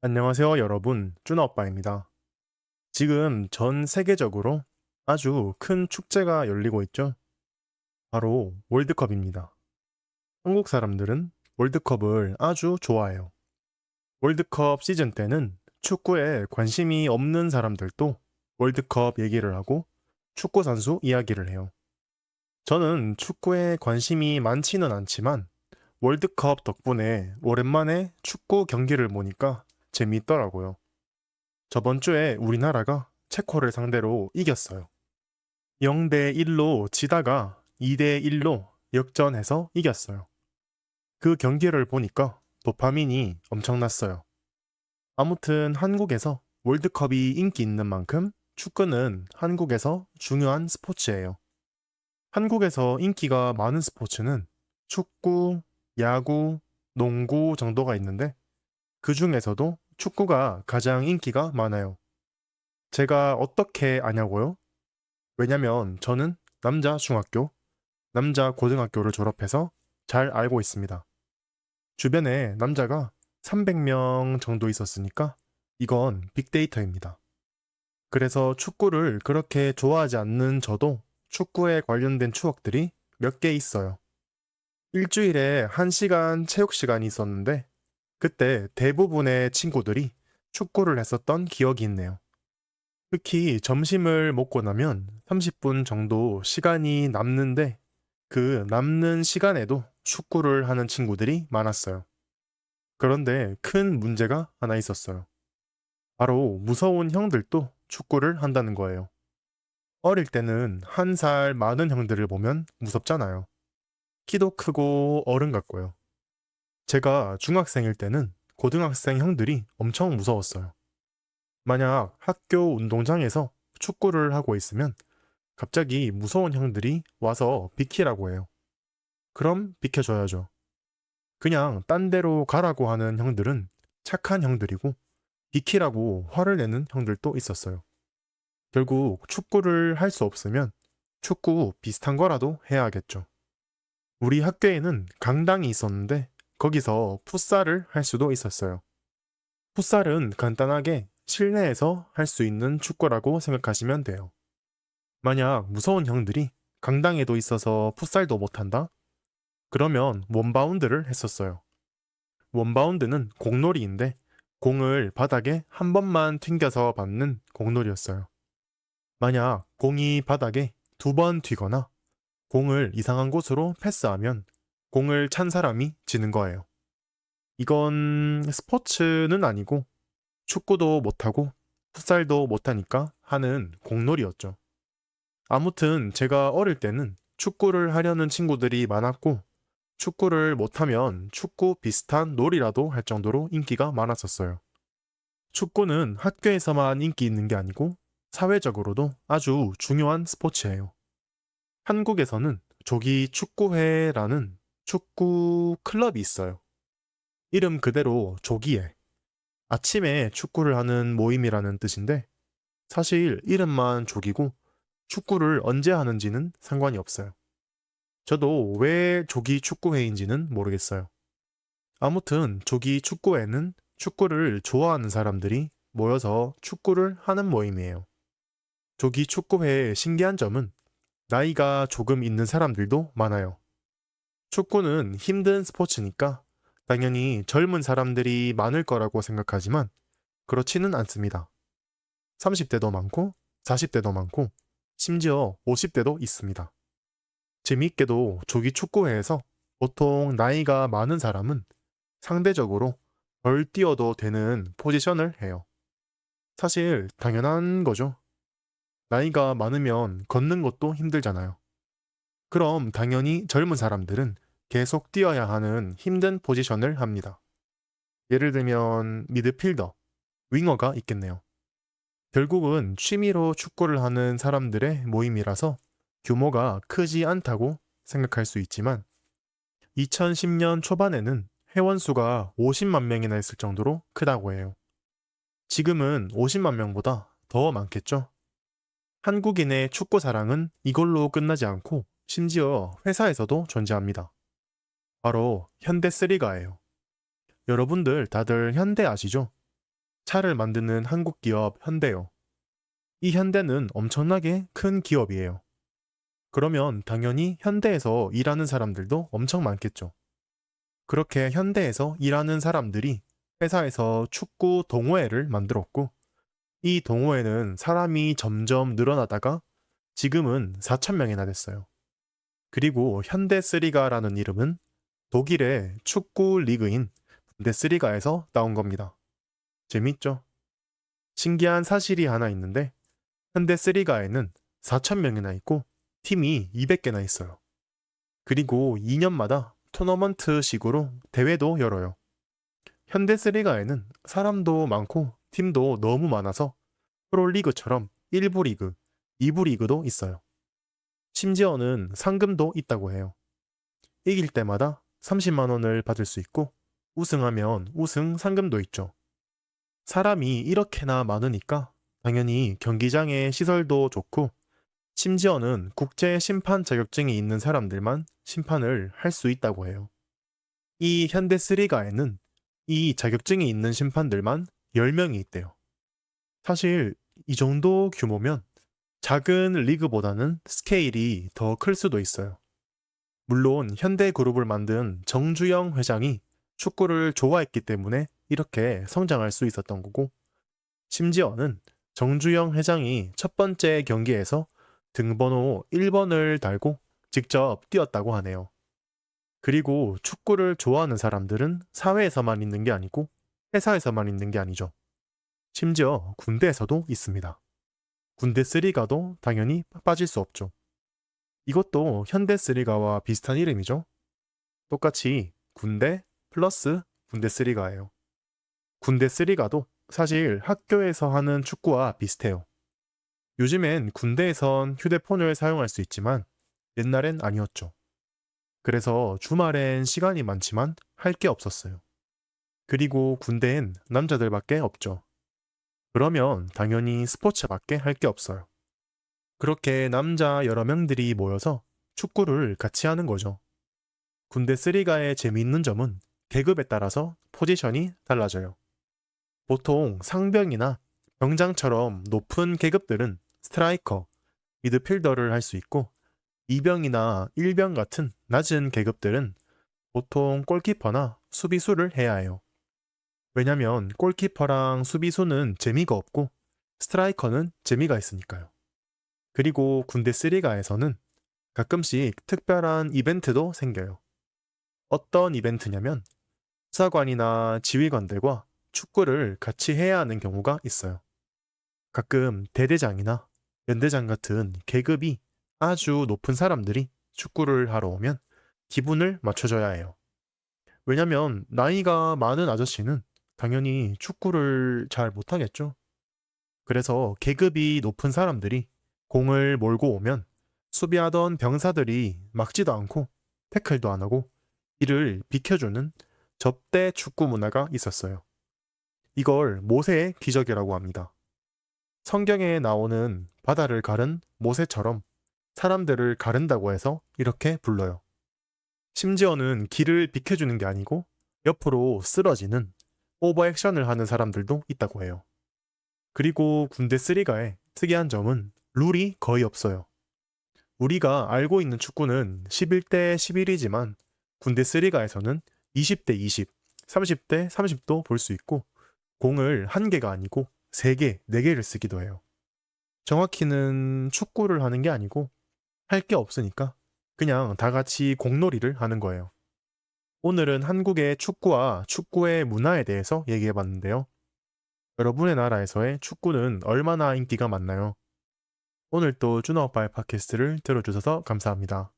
안녕하세요, 여러분. 쭈나오빠입니다. 지금 전 세계적으로 아주 큰 축제가 열리고 있죠. 바로 월드컵입니다. 한국 사람들은 월드컵을 아주 좋아해요. 월드컵 시즌 때는 축구에 관심이 없는 사람들도 월드컵 얘기를 하고 축구 선수 이야기를 해요. 저는 축구에 관심이 많지는 않지만 월드컵 덕분에 오랜만에 축구 경기를 보니까 재미있더라고요. 저번 주에 우리나라가 체코를 상대로 이겼어요. 0대 1로 지다가 2대 1로 역전해서 이겼어요. 그 경기를 보니까 도파민이 엄청났어요. 아무튼 한국에서 월드컵이 인기 있는 만큼 축구는 한국에서 중요한 스포츠예요. 한국에서 인기가 많은 스포츠는 축구, 야구, 농구 정도가 있는데 그 중에서도 축구가 가장 인기가 많아요. 제가 어떻게 아냐고요? 왜냐면 저는 남자 중학교, 남자 고등학교를 졸업해서 잘 알고 있습니다. 주변에 남자가 300명 정도 있었으니까 이건 빅데이터입니다. 그래서 축구를 그렇게 좋아하지 않는 저도 축구에 관련된 추억들이 몇 개 있어요. 일주일에 1시간 체육 시간이 있었는데 그때 대부분의 친구들이 축구를 했었던 기억이 있네요. 특히 점심을 먹고 나면 30분 정도 시간이 남는데 그 남는 시간에도 축구를 하는 친구들이 많았어요. 그런데 큰 문제가 하나 있었어요. 바로 무서운 형들도 축구를 한다는 거예요. 어릴 때는 1살 많은 형들을 보면 무섭잖아요. 키도 크고 어른 같고요. 제가 중학생일 때는 고등학생 형들이 엄청 무서웠어요. 만약 학교 운동장에서 축구를 하고 있으면 갑자기 무서운 형들이 와서 비키라고 해요. 그럼 비켜줘야죠. 그냥 딴 데로 가라고 하는 형들은 착한 형들이고 비키라고 화를 내는 형들도 있었어요. 결국 축구를 할 수 없으면 축구 비슷한 거라도 해야겠죠. 우리 학교에는 강당이 있었는데 거기서 풋살을 할 수도 있었어요. 풋살은 간단하게 실내에서 할 수 있는 축구라고 생각하시면 돼요. 만약 무서운 형들이 강당에도 있어서 풋살도 못한다? 그러면 원바운드를 했었어요. 원바운드는 공놀이인데 공을 바닥에 한 번만 튕겨서 받는 공놀이였어요. 만약 공이 바닥에 2번 튀거나 공을 이상한 곳으로 패스하면 공을 찬 사람이 지는 거예요. 이건 스포츠는 아니고 축구도 못하고 풋살도 못하니까 하는 공놀이였죠. 아무튼 제가 어릴 때는 축구를 하려는 친구들이 많았고 축구를 못하면 축구 비슷한 놀이라도 할 정도로 인기가 많았었어요. 축구는 학교에서만 인기 있는 게 아니고 사회적으로도 아주 중요한 스포츠예요. 한국에서는 조기 축구회라는 축구 클럽이 있어요. 이름 그대로 조기회. 아침에 축구를 하는 모임이라는 뜻인데 사실 이름만 조기고 축구를 언제 하는지는 상관이 없어요. 저도 왜 조기 축구회인지는 모르겠어요. 아무튼 조기 축구회는 축구를 좋아하는 사람들이 모여서 축구를 하는 모임이에요. 조기 축구회의 신기한 점은 나이가 조금 있는 사람들도 많아요. 축구는 힘든 스포츠니까 당연히 젊은 사람들이 많을 거라고 생각하지만 그렇지는 않습니다. 30대도 많고 40대도 많고 심지어 50대도 있습니다. 재미있게도 조기 축구회에서 보통 나이가 많은 사람은 상대적으로 덜 뛰어도 되는 포지션을 해요. 사실 당연한 거죠. 나이가 많으면 걷는 것도 힘들잖아요. 그럼 당연히 젊은 사람들은 계속 뛰어야 하는 힘든 포지션을 합니다. 예를 들면 미드필더, 윙어가 있겠네요. 결국은 취미로 축구를 하는 사람들의 모임이라서 규모가 크지 않다고 생각할 수 있지만 2010년 초반에는 회원수가 50만 명이나 있을 정도로 크다고 해요. 지금은 50만 명보다 더 많겠죠? 한국인의 축구 사랑은 이걸로 끝나지 않고 심지어 회사에서도 존재합니다. 바로 현대3가예요. 여러분들 다들 현대 아시죠? 차를 만드는 한국 기업 현대요. 이 현대는 엄청나게 큰 기업이에요. 그러면 당연히 현대에서 일하는 사람들도 엄청 많겠죠. 그렇게 현대에서 일하는 사람들이 회사에서 축구 동호회를 만들었고, 이 동호회는 사람이 점점 늘어나다가 지금은 4천 명이나 됐어요. 그리고 현대쓰리가라는 이름은 독일의 축구 리그인 분데스리가에서 나온 겁니다. 재밌죠? 신기한 사실이 하나 있는데 현대쓰리가에는 4천 명이나 있고 팀이 200개나 있어요. 그리고 2년마다 토너먼트식으로 대회도 열어요. 현대쓰리가에는 사람도 많고 팀도 너무 많아서 프로리그처럼 1부 리그, 2부 리그도 있어요. 심지어는 상금도 있다고 해요. 이길 때마다 30만 원을 받을 수 있고 우승하면 우승 상금도 있죠. 사람이 이렇게나 많으니까 당연히 경기장의 시설도 좋고 심지어는 국제 심판 자격증이 있는 사람들만 심판을 할 수 있다고 해요. 이 현대쓰리가에는 이 자격증이 있는 심판들만 10명이 있대요. 사실 이 정도 규모면 작은 리그보다는 스케일이 더 클 수도 있어요. 물론 현대그룹을 만든 정주영 회장이 축구를 좋아했기 때문에 이렇게 성장할 수 있었던 거고, 심지어는 정주영 회장이 첫 번째 경기에서 등번호 1번을 달고 직접 뛰었다고 하네요. 그리고 축구를 좋아하는 사람들은 사회에서만 있는 게 아니고 회사에서만 있는 게 아니죠. 심지어 군대에서도 있습니다. 군대 쓰리가도 당연히 빠질 수 없죠. 이것도 현대 쓰리가와 비슷한 이름이죠. 똑같이 군대 플러스 군대 쓰리가예요. 군대 쓰리가도 사실 학교에서 하는 축구와 비슷해요. 요즘엔 군대에선 휴대폰을 사용할 수 있지만 옛날엔 아니었죠. 그래서 주말엔 시간이 많지만 할 게 없었어요. 그리고 군대엔 남자들밖에 없죠. 그러면 당연히 스포츠밖에 할 게 없어요. 그렇게 남자 여러 명들이 모여서 축구를 같이 하는 거죠. 군대 쓰리가의 재미있는 점은 계급에 따라서 포지션이 달라져요. 보통 상병이나 병장처럼 높은 계급들은 스트라이커, 미드필더를 할 수 있고, 2병이나 1병 같은 낮은 계급들은 보통 골키퍼나 수비수를 해야 해요. 왜냐면 골키퍼랑 수비수는 재미가 없고 스트라이커는 재미가 있으니까요. 그리고 군대 쓰리가에서는 가끔씩 특별한 이벤트도 생겨요. 어떤 이벤트냐면 수사관이나 지휘관들과 축구를 같이 해야 하는 경우가 있어요. 가끔 대대장이나 연대장 같은 계급이 아주 높은 사람들이 축구를 하러 오면 기분을 맞춰줘야 해요. 왜냐면 나이가 많은 아저씨는 당연히 축구를 잘 못하겠죠. 그래서 계급이 높은 사람들이 공을 몰고 오면 수비하던 병사들이 막지도 않고 태클도 안 하고 이를 비켜주는 접대 축구 문화가 있었어요. 이걸 모세의 기적이라고 합니다. 성경에 나오는 바다를 가른 모세처럼 사람들을 가른다고 해서 이렇게 불러요. 심지어는 길을 비켜주는 게 아니고 옆으로 쓰러지는 오버액션을 하는 사람들도 있다고 해요. 그리고 군대 쓰리가의 특이한 점은 룰이 거의 없어요. 우리가 알고 있는 축구는 11대 11이지만 군대 쓰리가에서는 20대 20, 30대 30도 볼 수 있고 공을 한 개가 아니고 3개, 4개를 쓰기도 해요. 정확히는 축구를 하는 게 아니고 할 게 없으니까 그냥 다 같이 공놀이를 하는 거예요. 오늘은 한국의 축구와 축구의 문화에 대해서 얘기해 봤는데요. 여러분의 나라에서의 축구는 얼마나 인기가 많나요? 오늘 또 준호오빠의 팟캐스트를 들어주셔서 감사합니다.